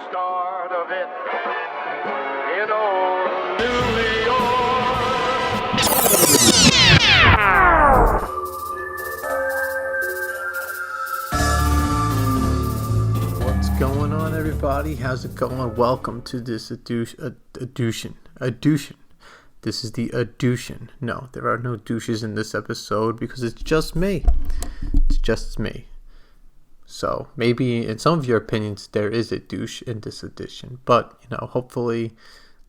start of it in old New York. What's going on, everybody? How's it going? Welcome to this adduction. This is the adduction. No, there are no douches in this episode because it's just me. It's just me. So maybe in some of your opinions there is a douche in this edition, but hopefully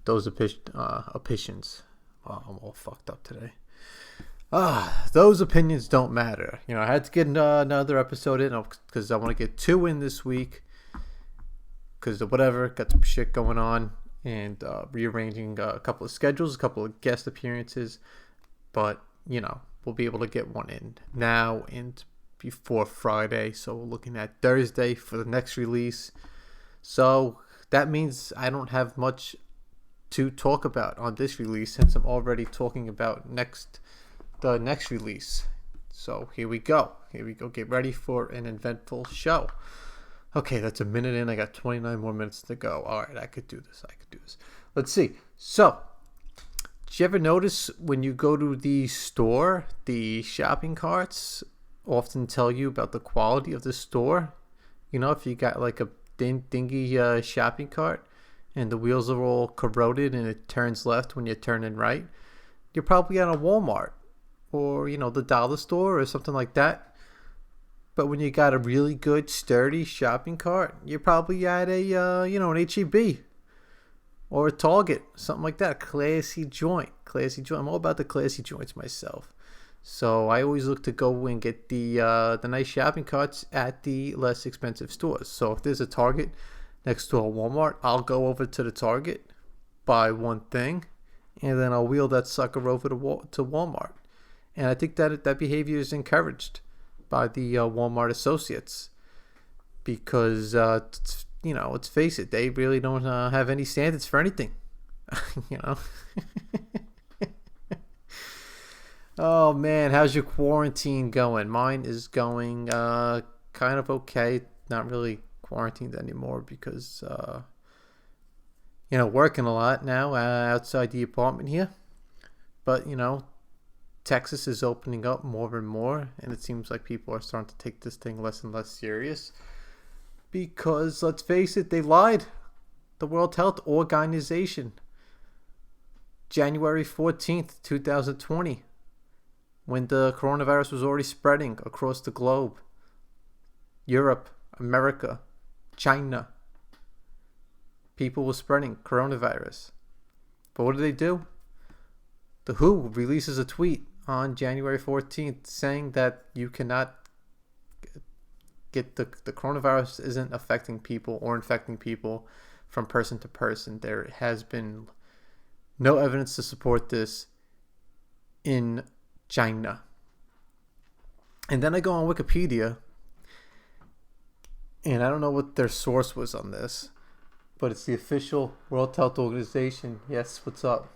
those opinions. Oh, I'm all fucked up today. Those opinions don't matter. I had to get another episode in because I want to get 2 in this week because of whatever, got some shit going on and rearranging a couple of schedules, a couple of guest appearances, but we'll be able to get one in now and before Friday, so we're looking at Thursday for the next release. So that means I don't have much to talk about on this release since I'm already talking about the next release. So here we go. Get ready for an eventful show. Okay, that's a minute in. I got 29 more minutes to go. All right, I could do this. Let's see. So, did you ever notice when you go to the store, the shopping carts often tell you about the quality of the store? If you got like a dingy shopping cart and the wheels are all corroded and it turns left when you're turning right, you're probably at a Walmart or the dollar store or something like that. But when you got a really good sturdy shopping cart, you're probably at a an H-E-B or a Target, something like that. Classy joint. I'm all about the classy joints myself. So I always look to go and get the nice shopping carts at the less expensive stores. So if there's a Target next to a Walmart, I'll go over to the Target, buy one thing, and then I'll wheel that sucker over to Walmart. And I think that behavior is encouraged by the Walmart associates because, let's face it, they really don't have any standards for anything, Oh man, how's your quarantine going? Mine is going kind of okay. Not really quarantined anymore because working a lot now outside the apartment here. But Texas is opening up more and more, and it seems like people are starting to take this thing less and less serious because, let's face it, they lied. The World Health Organization, January 14th, 2020. When the coronavirus was already spreading across the globe. Europe, America, China. People were spreading coronavirus. But what did they do? The WHO releases a tweet on January 14th saying that you cannot get the coronavirus isn't affecting people or infecting people from person to person. There has been no evidence to support this in China. And then I go on Wikipedia, and I don't know what their source was on this, but it's the official World Health Organization. Yes, what's up?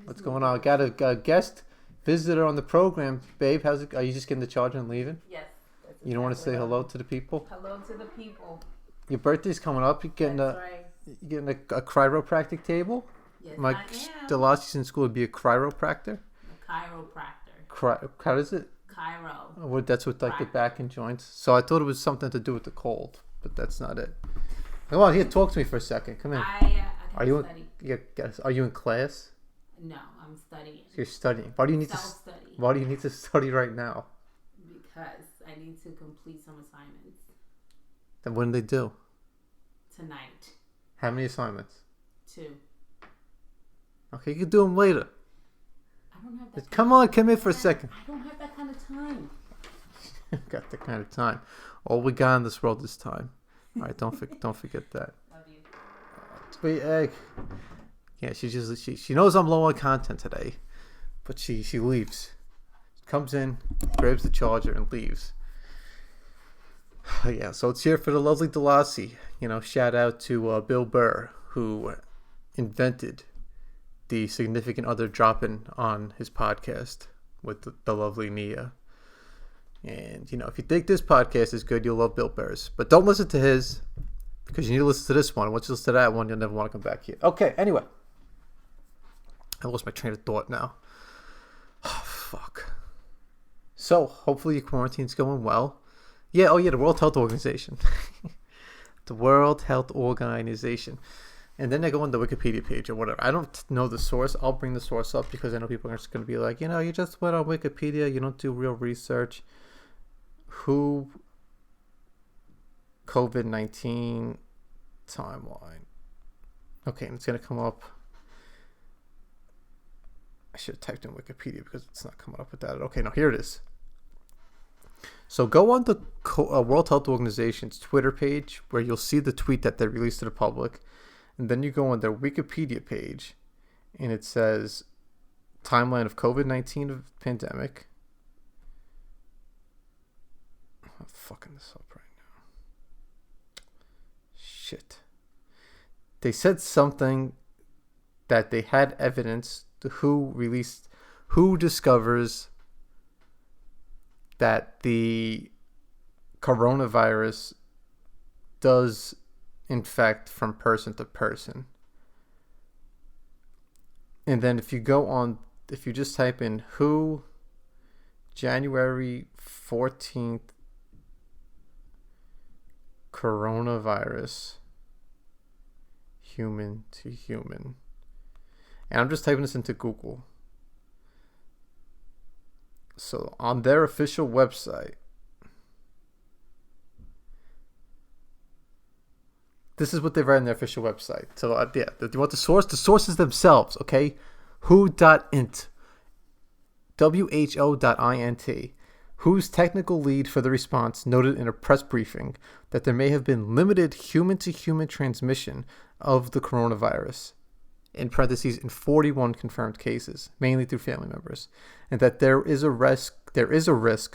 What's going on? I got a guest visitor on the program. Babe, how's it? Are you just getting the charger and leaving? Yes. You don't want to say hello to the people? Hello to the people. Your birthday's coming up. You're getting a chiropractic table? Yes, My I am. Delasi's in school would be a chiropractor. A chiropractor. How is it? Chiro. That's with like the back and joints. So I thought it was something to do with the cold, but that's not it. Come on, here, talk to me for a second. Come in. I study. Are you in class? No, I'm studying. You're studying. Why do you need Self-study. Why do you need to study right now? Because I need to complete some assignments. Then when do they do? Tonight. How many assignments? 2. Okay, you can do them later. I don't have that. Come in for a second. I don't have that kind of time. Got that kind of time. All we got in this world is time. All right, don't forget that. Love you. Sweet egg. Yeah, she knows I'm low on content today, but she leaves. Comes in, grabs the charger, and leaves. Yeah, so it's here for the lovely Delasi. Shout out to Bill Burr, who invented the significant other dropping on his podcast with the lovely Nia. And, if you think this podcast is good, you'll love Bill Burr's. But don't listen to his, because you need to listen to this one. Once you listen to that one, you'll never want to come back here. Okay, anyway. I lost my train of thought now. Oh, fuck. So, hopefully your quarantine's going well. Yeah, oh yeah, the World Health Organization. The World Health Organization. And then I go on the Wikipedia page or whatever. I don't know the source. I'll bring the source up because I know people are just going to be like, you just went on Wikipedia. You don't do real research. Who COVID-19 timeline. Okay, and it's going to come up. I should have typed in Wikipedia because it's not coming up with that. Okay, no, here it is. So go on the World Health Organization's Twitter page where you'll see the tweet that they released to the public. And then you go on their Wikipedia page and it says timeline of COVID-19 pandemic. I'm fucking this up right now. Shit. They said something that they had evidence to who discovers that the coronavirus does infect from person to person. And then if you just type in who January 14th coronavirus human to human. And I'm just typing this into Google. So on their official website, this is what they write on their official website. So yeah, do you want the source? The sources themselves, okay? Who.int. WHO.int. WHO's technical lead for the response noted in a press briefing that there may have been limited human-to-human transmission of the coronavirus, in parentheses, in 41 confirmed cases, mainly through family members, and that there is a risk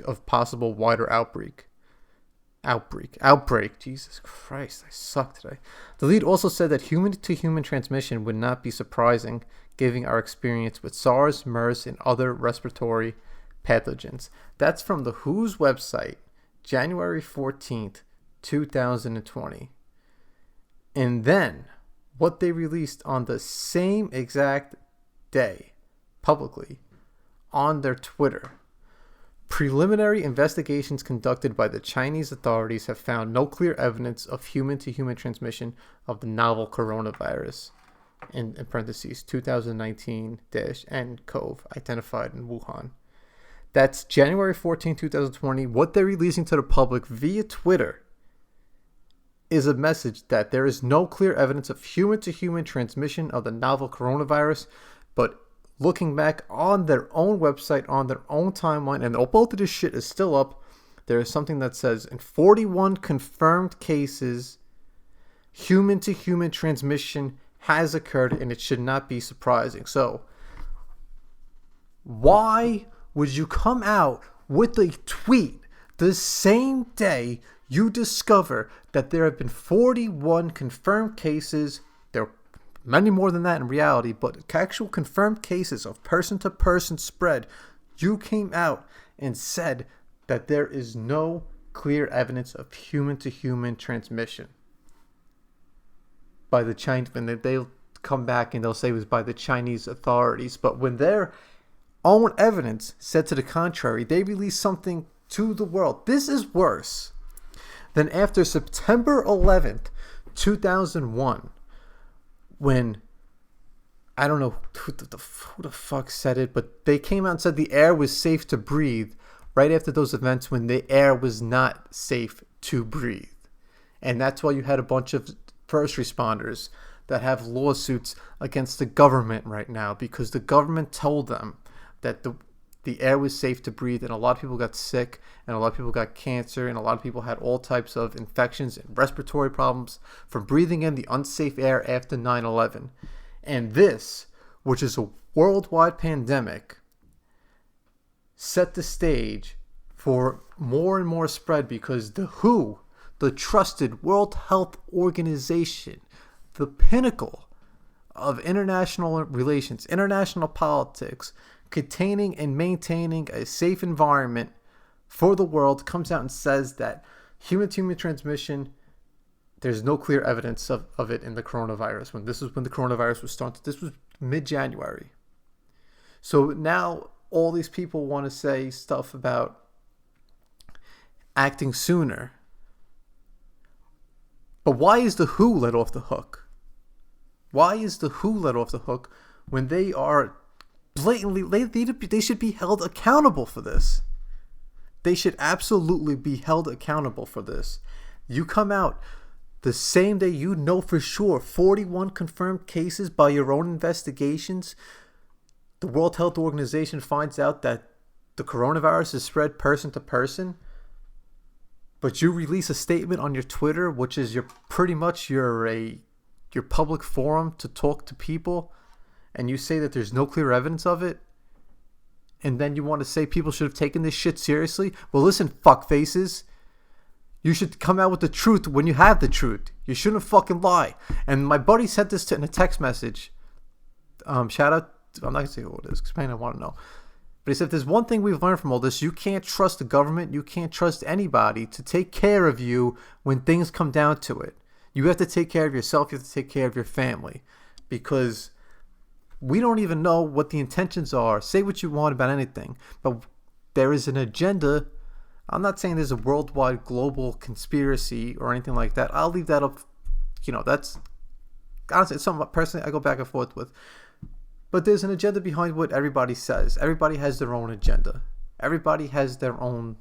of possible wider outbreak. Jesus Christ, I suck today. The lead also said that human-to-human transmission would not be surprising, given our experience with SARS, MERS, and other respiratory pathogens. That's from the WHO's website, January 14th, 2020. And then, what they released on the same exact day, publicly, on their Twitter. Preliminary investigations conducted by the Chinese authorities have found no clear evidence of human-to-human transmission of the novel coronavirus, in parentheses, 2019-nCoV, identified in Wuhan. That's January 14, 2020. What they're releasing to the public via Twitter is a message that there is no clear evidence of human-to-human transmission of the novel coronavirus, but looking back on their own website, on their own timeline, and both of this shit is still up, there is something that says in 41 confirmed cases, human-to-human transmission has occurred, and it should not be surprising. So, why would you come out with a tweet the same day you discover that there have been 41 confirmed cases? There are many more than that in reality, but actual confirmed cases of person-to-person spread. You came out and said that there is no clear evidence of human-to-human transmission by the Chinese. And they'll come back and they'll say it was by the Chinese authorities. But when their own evidence said to the contrary, they released something to the world. This is worse than after September 11th, 2001, when, I don't know who the fuck said it, but they came out and said the air was safe to breathe right after those events when the air was not safe to breathe. And that's why you had a bunch of first responders that have lawsuits against the government right now, because the government told them that the air was safe to breathe, and a lot of people got sick, and a lot of people got cancer, and a lot of people had all types of infections and respiratory problems from breathing in the unsafe air after 9/11. And this, which is a worldwide pandemic, set the stage for more and more spread, because the WHO, the trusted World Health Organization, the pinnacle of international relations, international politics, containing and maintaining a safe environment for the world, comes out and says that human-to-human transmission there's no clear evidence of it in the coronavirus. When the coronavirus was started, this was mid-January. So now all these people want to say stuff about acting sooner. But why is the WHO let off the hook? Why is the WHO let off the hook when they are blatantly, they should be held accountable for this. They should absolutely be held accountable for this. You come out the same day you know for sure 41 confirmed cases by your own investigations. The World Health Organization finds out that the coronavirus is spread person to person. But you release a statement on your Twitter, which is your public forum to talk to people, and you say that there's no clear evidence of it, and then you want to say people should have taken this shit seriously? Well, listen, fuckfaces. You should come out with the truth when you have the truth. You shouldn't fucking lie. And my buddy sent this in a text message. Shout out. I'm not going to say who it is because I want to know. But he said, there's one thing we've learned from all this. You can't trust the government. You can't trust anybody to take care of you when things come down to it. You have to take care of yourself. You have to take care of your family. Because we don't even know what the intentions are. Say what you want about anything. But there is an agenda. I'm not saying there's a worldwide global conspiracy or anything like that. I'll leave that up. That's honestly, it's something personally I go back and forth with. But there's an agenda behind what everybody says. Everybody has their own agenda. Everybody has their own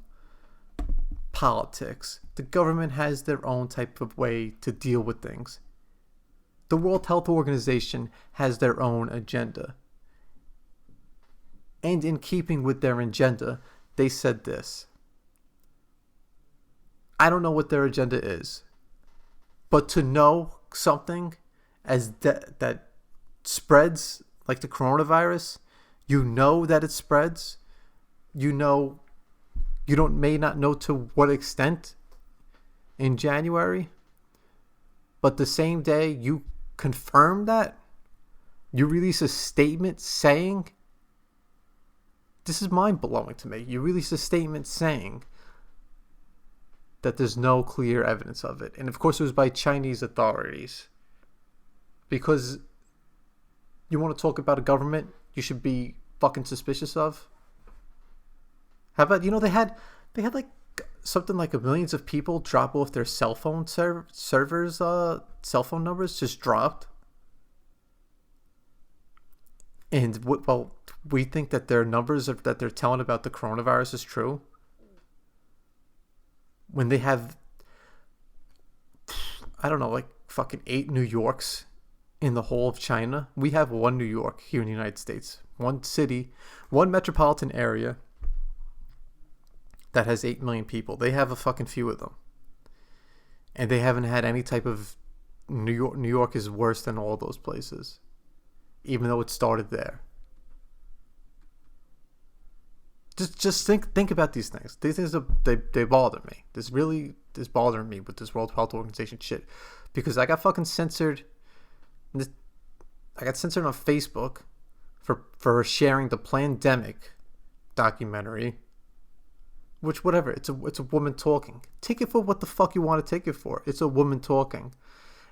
politics. The government has their own type of way to deal with things. The World Health Organization has their own agenda. And in keeping with their agenda, they said this. I don't know what their agenda is. But to know something as that spreads like the coronavirus, you know that it spreads. You know, may not know to what extent in January, but the same day you confirm that, you release a statement saying, this is mind-blowing to me. You release a statement saying that there's no clear evidence of it. And of course it was by Chinese authorities. Because you want to talk about a government you should be fucking suspicious of? How about, they had like something like millions of people drop off their cell phone servers, cell phone numbers just dropped. And we think that their numbers that they're telling about the coronavirus is true. When they have, I don't know, like fucking 8 New Yorks in the whole of China. We have 1 New York here in the United States. 1 city, 1 metropolitan area that has 8 million people. They have a fucking few of them. And they haven't had any type of New York. New York is worse than all those places. Even though it started there. Just think about these things. These things, they bother me. This really is bothering me with this World Health Organization shit. Because I got fucking censored. I got censored on Facebook for sharing the Plandemic documentary. Which, whatever, it's a woman talking. Take it for what the fuck you want to take it for. It's a woman talking.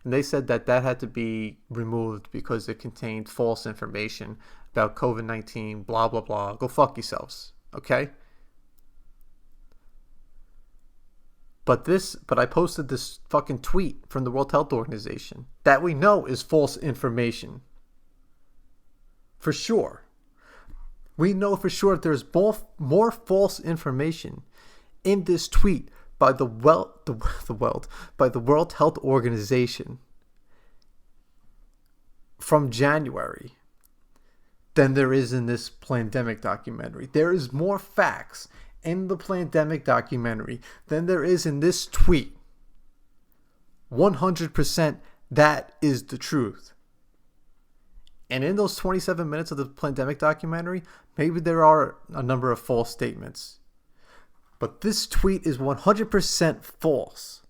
And they said that had to be removed because it contained false information about COVID-19, blah, blah, blah. Go fuck yourselves. Okay? But I posted this fucking tweet from the World Health Organization that we know is false information. For sure. We know for sure that there's more false information in this tweet by the World Health Organization from January than there is in this Plandemic documentary. There is more facts in the Plandemic documentary than there is in this tweet. 100% that is the truth. And in those 27 minutes of the Plandemic documentary, maybe there are a number of false statements. But this tweet is 100% false.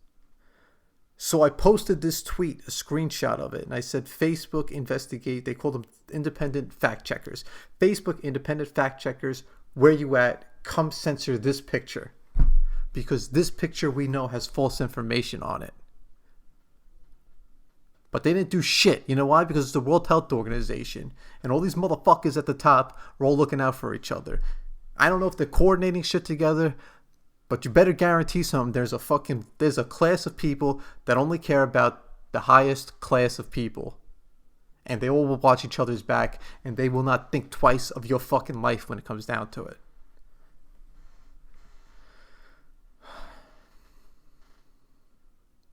So I posted this tweet, a screenshot of it, and I said, Facebook investigate. They call them independent fact checkers. Facebook independent fact checkers, where you at? Come censor this picture. Because this picture we know has false information on it. But they didn't do shit. You know why? Because it's the World Health Organization. And all these motherfuckers at the top are all looking out for each other. I don't know if they're coordinating shit together, but you better guarantee something. There's a class of people that only care about the highest class of people. And they all will watch each other's back, and they will not think twice of your fucking life when it comes down to it.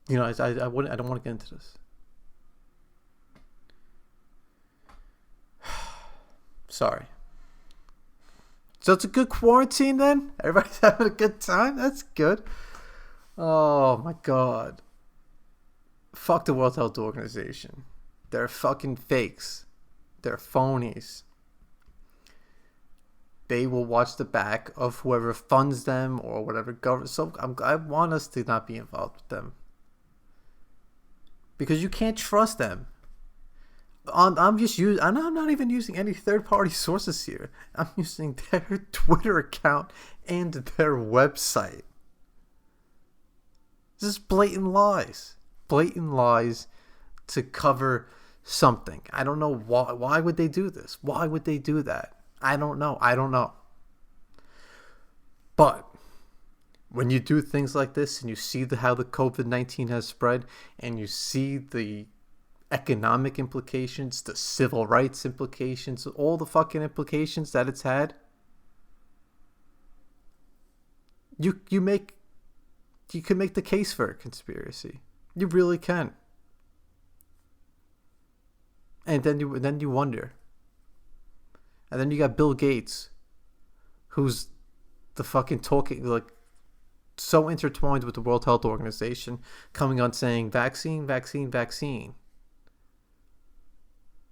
You know, I don't want to get into this. Sorry. So it's a good quarantine then? Everybody's having a good time? That's good. Oh my god. Fuck the World Health Organization. They're fucking fakes. They're phonies. They will watch the back of whoever funds them or whatever government. So I want us to not be involved with them. Because you can't trust them. I'm not even using any third-party sources here. I'm using their Twitter account and their website. This is blatant lies. Blatant lies to cover something. I don't know why. Why would they do this? Why would they do that? I don't know. But when you do things like this and you see how the COVID-19 has spread and you see the economic implications, the civil rights implications, all the fucking implications that it's had, you can make the case for a conspiracy. You really can. And then you wonder. And then you got Bill Gates, who's the fucking talking, like, so intertwined with the World Health Organization, coming on saying vaccine.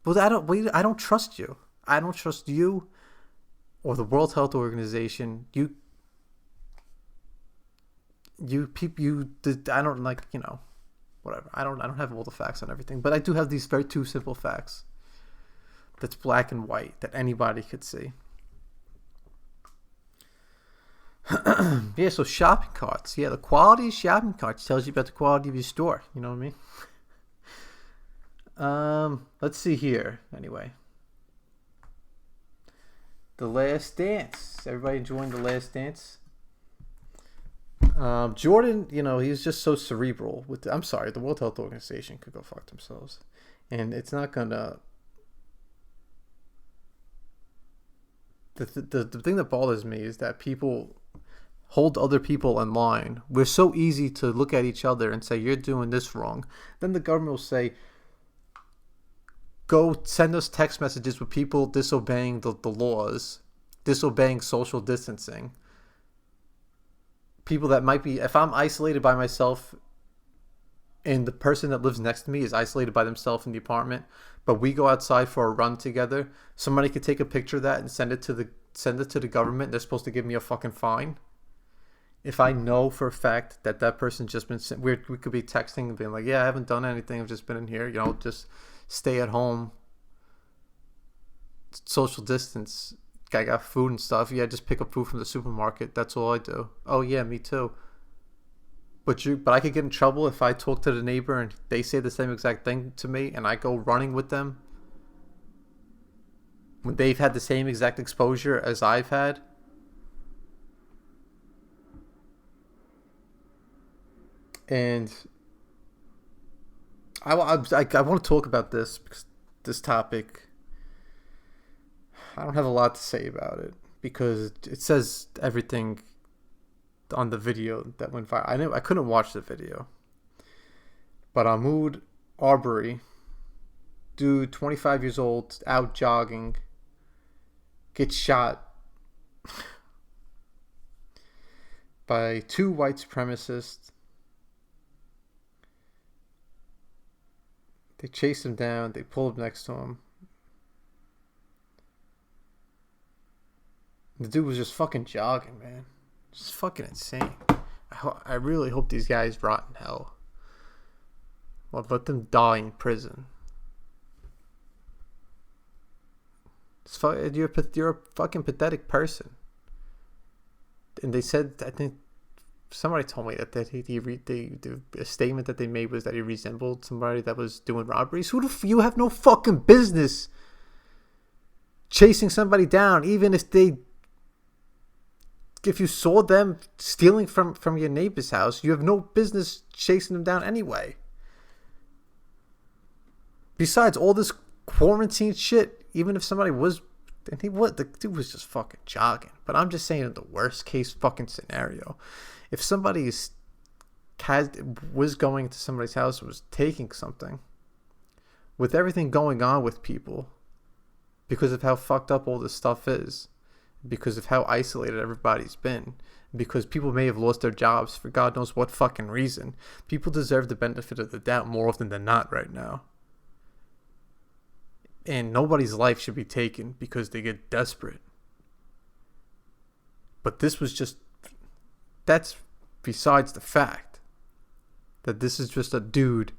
Well, I don't trust you. I don't trust you or the World Health Organization. I don't like, whatever. I don't have all the facts on everything, but I do have these very two simple facts. That's black and white that anybody could see. Yeah, so shopping carts. Yeah, the quality of shopping carts tells you about the quality of your store. You know what I mean? Let's see here. Anyway, The Last Dance. Everybody enjoying The Last Dance? Jordan, he's just so cerebral with I'm sorry, the World Health Organization could go fuck themselves. And it's not gonna. The thing that bothers me is that people hold other people in line. We're so easy to look at each other and say, you're doing this wrong. Then the government will say, go send us text messages with people disobeying the laws, disobeying social distancing. People that might be, if I'm isolated by myself and the person that lives next to me is isolated by themselves in the apartment, but we go outside for a run together, somebody could take a picture of that and send it to the government. They're supposed to give me a fucking fine. If I know for a fact that person just been, we could be texting and being like, yeah, I haven't done anything. I've just been in here, just stay at home, social distance. I got food and stuff. Yeah, just pick up food from the supermarket. That's all I do. Oh yeah, me too. But I could get in trouble if I talk to the neighbor and they say the same exact thing to me and I go running with them when they've had the same exact exposure as I've had. And I want to talk about this because this topic, I don't have a lot to say about it because it says everything on the video that went viral. I couldn't watch the video, but Ahmaud Arbery, dude, 25 years old, out jogging, gets shot by two white supremacists. They chase him down. They pull up next to him. The dude was just fucking jogging, man. Just fucking insane. I really hope these guys rot in hell. Well, let them die in prison. You're a fucking pathetic person. And they said, I think, somebody told me that the statement that they made was that he resembled somebody that was doing robberies. You have no fucking business chasing somebody down, even if you saw them stealing from your neighbor's house. You have no business chasing them down anyway. Besides all this quarantine shit, even if somebody was, and the dude was just fucking jogging. But I'm just saying, in the worst case fucking scenario, if somebody was going to somebody's house and was taking something, with everything going on with people, because of how fucked up all this stuff is, because of how isolated everybody's been, because people may have lost their jobs for God knows what fucking reason, people deserve the benefit of the doubt more often than not right now. And nobody's life should be taken because they get desperate. But this was just, that's besides the fact that this is just a dude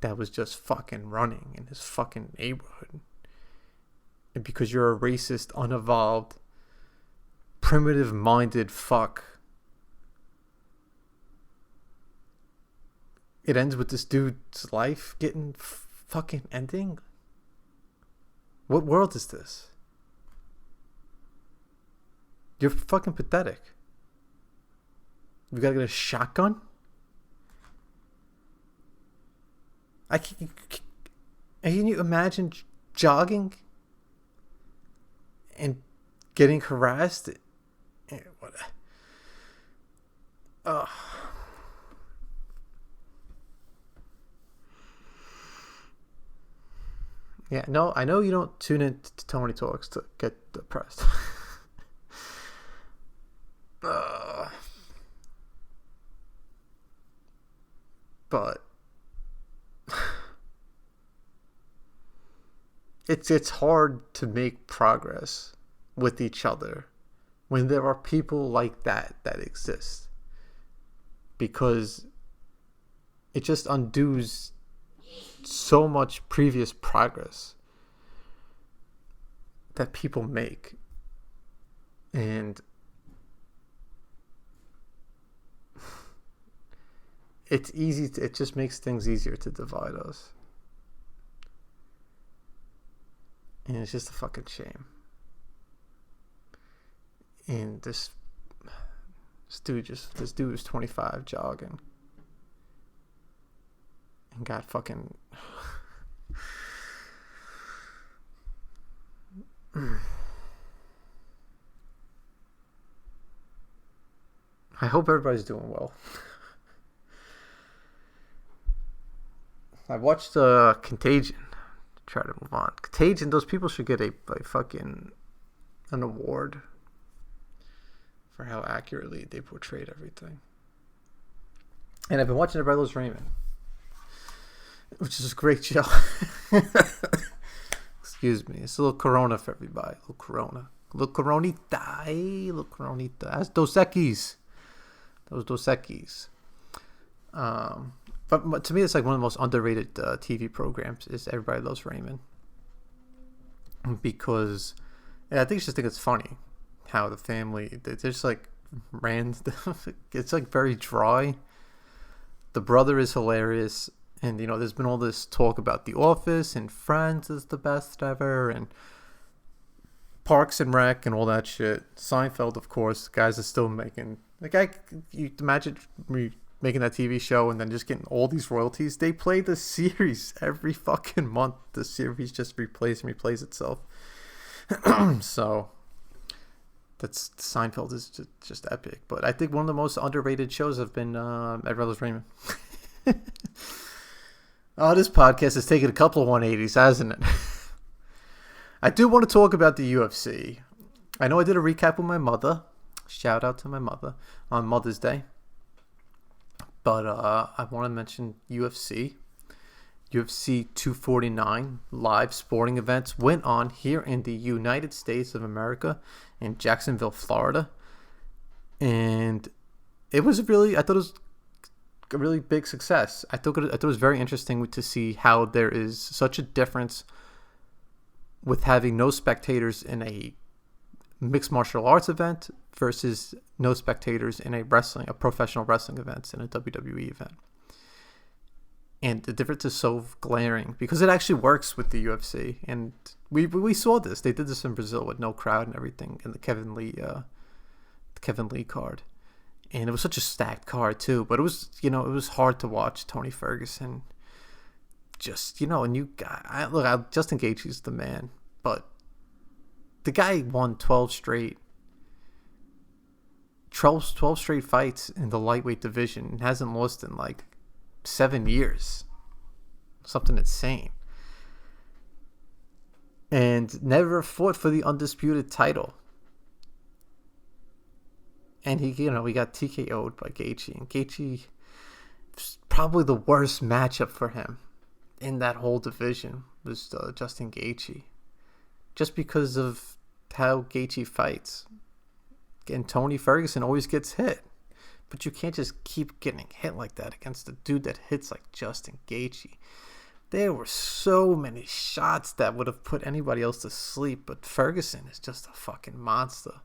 that was just fucking running in his fucking neighborhood. And because you're a racist, unevolved, primitive-minded fuck, it ends with this dude's life getting fucking ending? What world is this? You're fucking pathetic. You gotta get a shotgun? Can you imagine jogging and getting harassed? Yeah, no, I know you don't tune in to Tony Talks to get depressed. But it's hard to make progress with each other when there are people like that exist, because it just undoes so much previous progress that people make. And it's easy it just makes things easier to divide us. And it's just a fucking shame. And this dude was 25 jogging and got fucking I hope everybody's doing well. I watched Contagion. Try to move on. Contagion, those people should get a fucking an award for how accurately they portrayed everything. And I've been watching Everybody Loves Raymond, which is a great show. Excuse me. It's a little Corona for everybody. A little Corona. A little Coronita. A little Coronita. That's Dos Equis. Those Dos Equis. But to me, it's like one of the most underrated TV programs is Everybody Loves Raymond. Because, and I think it's funny how the family, they're just like it's like very dry. The brother is hilarious. And, there's been all this talk about The Office and Friends is the best ever. And Parks and Rec and all that shit. Seinfeld, of course. Guys are still making, you imagine making that TV show and then just getting all these royalties. They play the series every fucking month. The series just replays itself. So that's Seinfeld is just epic. But I think one of the most underrated shows have been Everybody Loves Raymond. Oh, this podcast has taken a couple of 180s, hasn't it? I do want to talk about the UFC. I know I did a recap with my mother. Shout out to my mother on Mother's Day. But I want to mention UFC. UFC 249 live sporting events went on here in the United States of America in Jacksonville, Florida. And it was I thought it was a really big success. I thought it was very interesting to see how there is such a difference with having no spectators in a mixed martial arts event versus no spectators in a professional wrestling event, in a WWE event. And the difference is so glaring because it actually works with the UFC. And we saw this. They did this in Brazil with no crowd and everything in the Kevin Lee card. And it was such a stacked card too. But it was hard to watch Tony Ferguson. Just, and Justin Gaethje's the man. But the guy won 12 straight fights in the lightweight division and hasn't lost in like 7 years. Something insane. And never fought for the undisputed title. And he got TKO'd by Gaethje. And Gaethje was probably the worst matchup for him in that whole division was Justin Gaethje. Just because of how Gaethje fights. And Tony Ferguson always gets hit. But you can't just keep getting hit like that against a dude that hits like Justin Gaethje. There were so many shots that would have put anybody else to sleep, but Ferguson is just a fucking monster.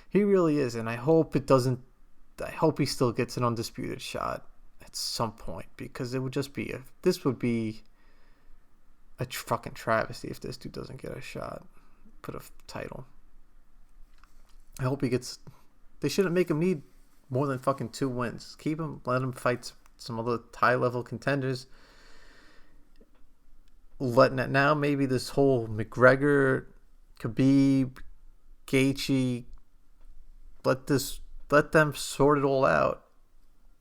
He really is, and I hope he still gets an undisputed shot at some point, because it would just be this would be a fucking travesty if this dude doesn't get a shot, put a title. I hope he gets. They shouldn't make him need more than fucking 2 wins. Keep him, let him fight some other high-level contenders. Letting it now, maybe this whole McGregor, Khabib, Gaethje, let them sort it all out.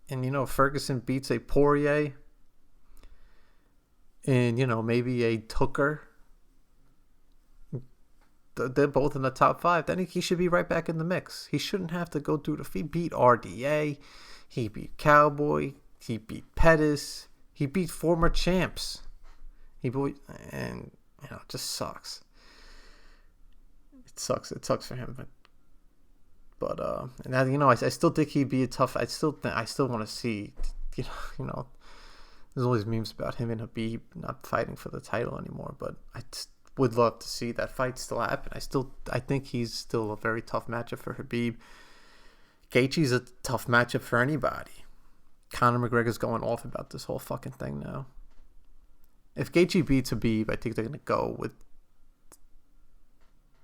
And, Ferguson beats a Poirier and, maybe a Tucker. They're both in the top 5. Then he should be right back in the mix. He shouldn't have to go through he beat RDA. He beat Cowboy. He beat Pettis. He beat former champs. It just sucks. It sucks for him. But and I still think he'd be a tough. I still want to see. There's always memes about him and Habib not fighting for the title anymore. But I would love to see that fight still happen. I think he's still a very tough matchup for Habib. Gaethje's a tough matchup for anybody. Conor McGregor's going off about this whole fucking thing now. If Gaethje beats Habib, I think they're gonna go with.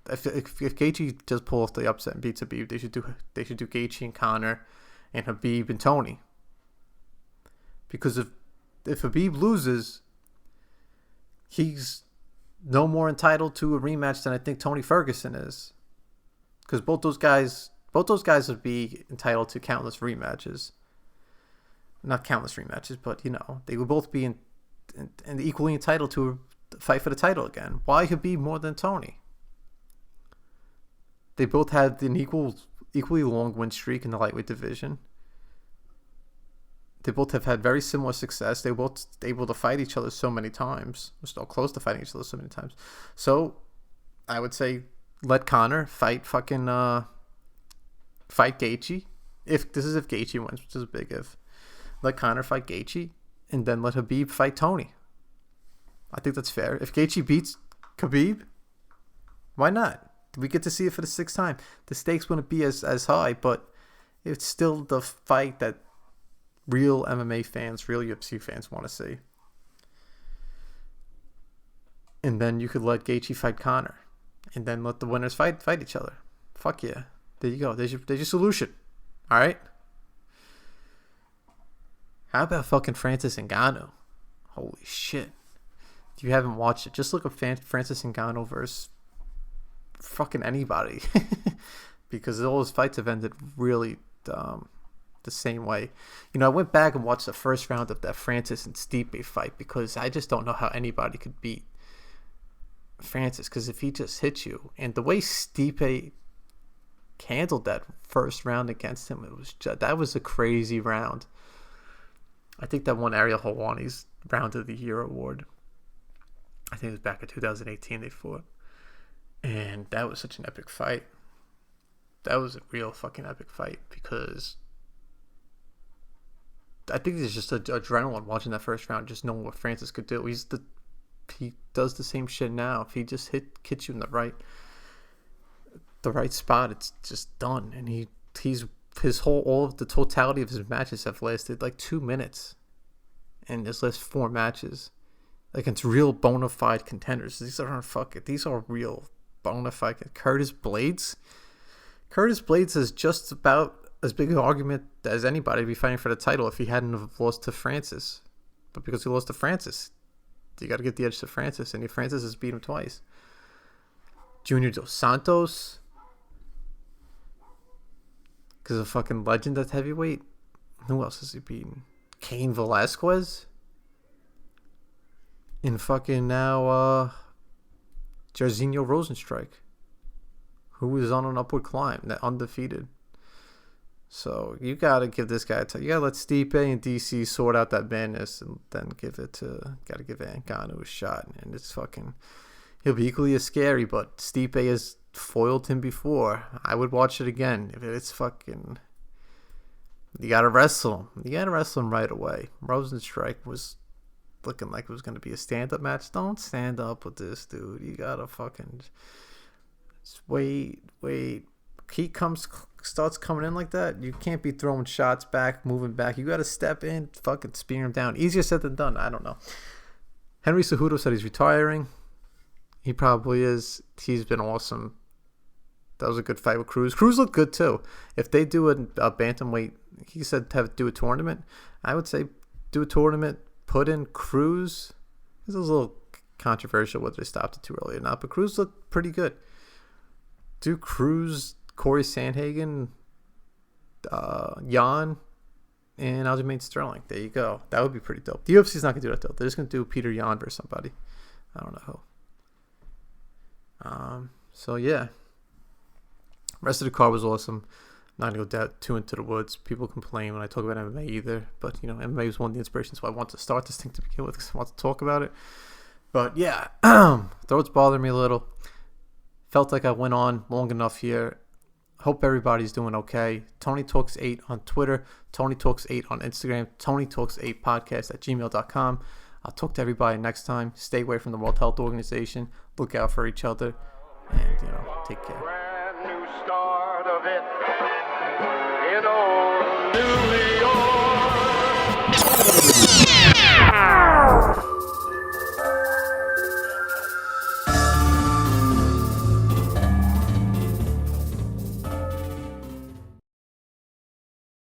If Gaethje just pulls off the upset and beats Habib, they should do Gaethje and Conor, and Habib and Tony. Because if Habib loses, he's no more entitled to a rematch than I think Tony Ferguson is. Because both those guys would be entitled to countless rematches. Not countless rematches, but they would both be and equally entitled to fight for the title again. Why Habib more than Tony? They both had an equally long win streak in the lightweight division. They both have had very similar success. They were both able to fight each other so many times. We're still close to fighting each other so many times. So, I would say let Conor fight Gaethje. If Gaethje wins, which is a big if. Let Conor fight Gaethje, and then let Habib fight Tony. I think that's fair. If Gaethje beats Khabib, why not? We get to see it for the 6th time. The stakes wouldn't be as high, but it's still the fight that real MMA fans, real UFC fans want to see. And then you could let Gaethje fight Conor, and then let the winners fight each other. Fuck yeah. There you go. There's your solution. All right? How about fucking Francis Ngannou? Holy shit. If you haven't watched it, just look up Francis Ngannou versus fucking anybody. Because all his fights have ended really the same way. I went back and watched the first round of that Francis and Stipe fight because I just don't know how anybody could beat Francis, because if he just hits you, and the way Stipe handled that first round against him, that was a crazy round. I think that won Ariel Helwani's Round of the Year award. I think it was back in 2018 they fought. And that was such an epic fight. That was a real fucking epic fight, because I think it's just adrenaline watching that first round, just knowing what Francis could do. He does the same shit now. If he just hits you in the right the right spot, it's just done. And all of the totality of his matches have lasted like 2 minutes. And his last 4 matches, like, it's real bona fide contenders. These are real bona fide. Curtis Blades has just about as big an argument as anybody to be fighting for the title if he hadn't have lost to Francis. But because he lost to Francis, you got to get the edge to Francis, and Francis has beat him twice. Junior Dos Santos, because a fucking legend at heavyweight. Who else has he beaten? Cain Velasquez. And fucking now, Jairzinho Rosenstrike, who is on an upward climb, undefeated. So you gotta give this guy you gotta let Stipe and DC sort out that madness, and then give Ngannou a shot. And it's fucking, he'll be equally as scary, but Stipe has foiled him before. I would watch it again. If it's fucking, you gotta wrestle him. You gotta wrestle him right away. Rosenstrike was looking like it was gonna be a stand-up match. Don't stand up with this dude. You gotta fucking just wait. He starts coming in like that. You can't be throwing shots back, moving back. You got to step in, fucking spear him down. Easier said than done. I don't know. Henry Cejudo said he's retiring. He probably is. He's been awesome. That was a good fight with Cruz. Cruz looked good too. If they do a bantamweight, he said do a tournament. I would say do a tournament. Put in Cruz. This was a little controversial whether they stopped it too early or not, but Cruz looked pretty good. Do Cruz, Corey Sandhagen, Jan, and Aljamain Sterling. There you go. That would be pretty dope. The UFC's not going to do that, though. They're just going to do Peter Yan versus somebody. I don't know who. So, yeah. Rest of the card was awesome. Not going to go too into the woods. People complain when I talk about MMA either. But, MMA was one of the inspirations why I wanted to start this thing to begin with, because I want to talk about it. But, yeah. Throat's bothering me a little. Felt like I went on long enough here. Hope everybody's doing okay. Tony Talks 8 on Twitter. Tony Talks 8 on Instagram. Tony Talks 8 podcast at gmail.com. I'll talk to everybody next time. Stay away from the World Health Organization. Look out for each other. And, take care. Brand new start of it in old New York.